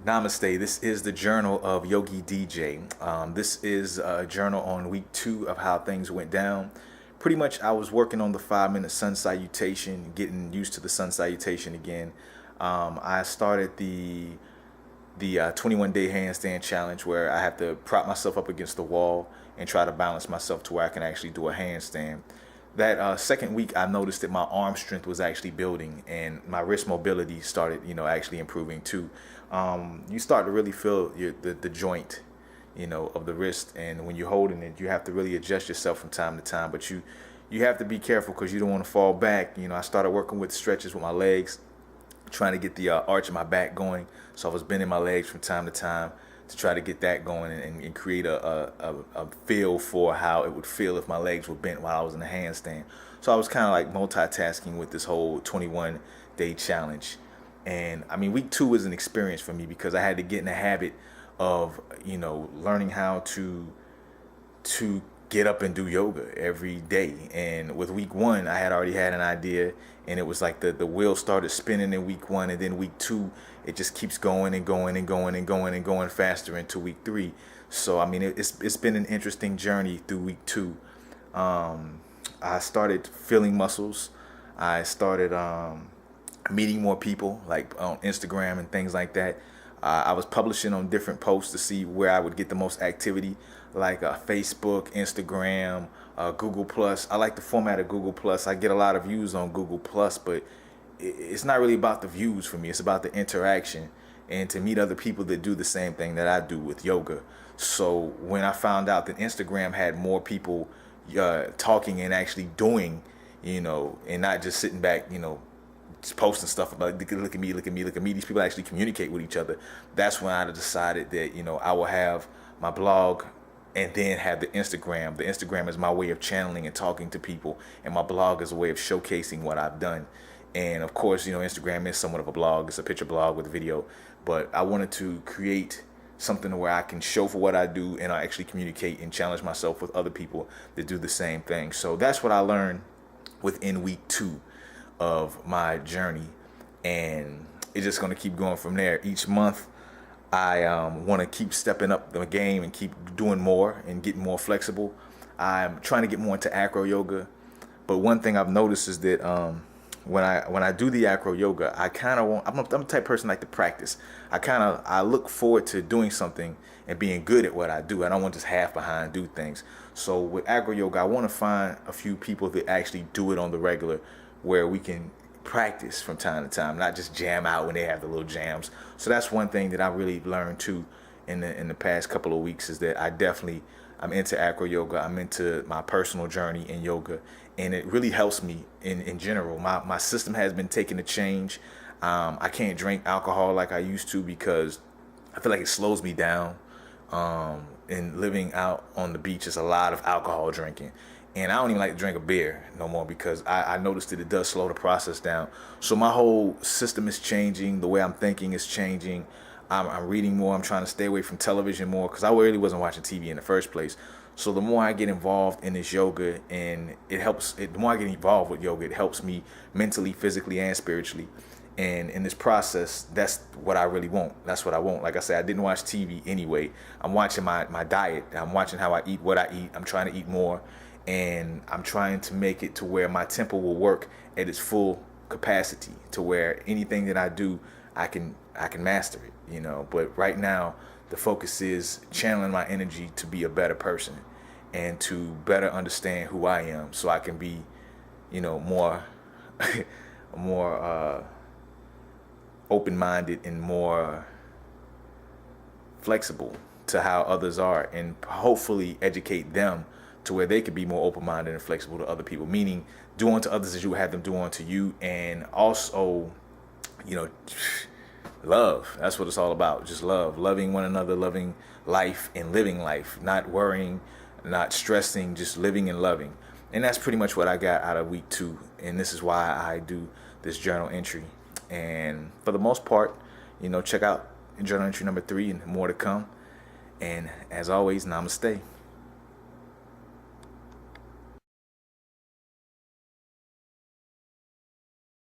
Namaste. This is the journal of Yogi DJ. This is a journal on week 2 of how things went down. Pretty much, I was working on the 5-minute sun salutation, getting used to the sun salutation again. I started the 21-day handstand challenge where I have to prop myself up against the wall and try to balance myself to where I can actually do a handstand. That second week, I noticed that my arm strength was actually building and my wrist mobility started, actually improving too. You start to really feel the joint, of the wrist, and when you're holding it, you have to really adjust yourself from time to time. But you have to be careful because you don't want to fall back. I started working with stretches with my legs, trying to get the arch of my back going. So I was bending my legs from time to time to try to get that going and create a feel for how it would feel if my legs were bent while I was in a handstand. So I was kind of like multitasking with this whole 21-day challenge. And I mean, week 2 was an experience for me because I had to get in the habit of, learning how to get up and do yoga every day. And with week 1, I had already had an idea, and it was like the wheel started spinning in week 1, and then week 2, it just keeps going and going and going and going and going faster into week 3. So I mean, it's been an interesting journey through week 2. I started feeling muscles. I started meeting more people, like on Instagram and things like that. I was publishing on different posts to see where I would get the most activity, like Facebook, Instagram, Google Plus. I like the format of Google Plus. I get a lot of views on Google Plus, but it's not really about the views for me. It's about the interaction and to meet other people that do the same thing that I do with yoga. So when I found out that Instagram had more people talking and actually doing, and not just sitting back, just posting stuff about look at me, look at me, look at me. These people actually communicate with each other. That's when I decided that I will have my blog and then have the Instagram. The Instagram is my way of channeling and talking to people, and my blog is a way of showcasing what I've done. And of course, Instagram is somewhat of a blog. It's a picture blog with a video, but I wanted to create something where I can show for what I do and I actually communicate and challenge myself with other people that do the same thing. So that's what I learned within week 2 of my journey, and it's just going to keep going from there. Each month I want to keep stepping up the game and keep doing more and getting more flexible. I'm trying to get more into acro yoga, but one thing I've noticed is that when I do the acro yoga, I kind of want, I'm the type of person like to practice. I look forward to doing something and being good at what I do. I don't want to just half behind do things. So with acro yoga, I want to find a few people that actually do it on the regular, where we can practice from time to time, not just jam out when they have the little jams. So that's one thing that I really learned too in the past couple of weeks, is that I'm into acro yoga. I'm into my personal journey in yoga, and it really helps me in general. My system has been taking a change. I can't drink alcohol like I used to because I feel like it slows me down. And living out on the beach is a lot of alcohol drinking. And I don't even like to drink a beer no more because I noticed that it does slow the process down. So my whole system is changing. The way I'm thinking is changing. I'm reading more. I'm trying to stay away from television more because I really wasn't watching TV in the first place. So the more I get involved in this yoga, and the more I get involved with yoga, it helps me mentally, physically, and spiritually. And in this process, that's what I really want. That's what I want. Like I said, I didn't watch TV anyway. I'm watching my diet. I'm watching how I eat, what I eat. I'm trying to eat more. And I'm trying to make it to where my temple will work at its full capacity, to where anything that I do, I can master it, But right now, the focus is channeling my energy to be a better person and to better understand who I am, so I can be, more, more open-minded and more flexible to how others are, and hopefully educate them to where they could be more open-minded and flexible to other people, meaning do unto others as you would have them do unto you. And also, love. That's what it's all about. Just loving one another, loving life and living life, not worrying, not stressing, just living and loving. And that's pretty much what I got out of week 2. And this is why I do this journal entry. And for the most part, check out journal entry number 3 and more to come. And as always, namaste.